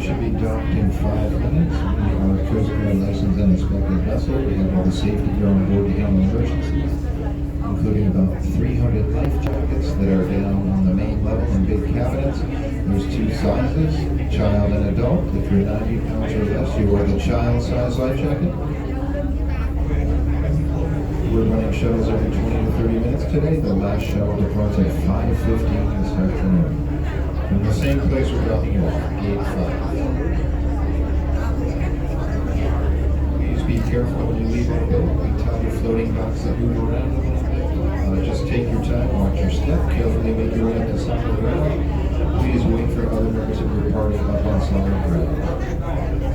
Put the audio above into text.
should be docked in 5 minutes. We are a Coast Guard licensed and inspected vessel. We have all the safety gear on board to handle emergencies, including about 300 life jackets that are down on the main level in big cabinets. There's 2 sizes, child and adult. If you're 90 pounds or less, you wear the child size life jacket. We're running shuttles every 20 to 30 minutes today. The last shuttle departs at 5:15 this afternoon. From the same place we're dropping you off, Gate 5. Please be careful when you leave our boat. We tell you floating docks that move around a little bit. Just take your time, watch your step, carefully make your way up to solid ground. Please wait for other members of your party up on solid ground.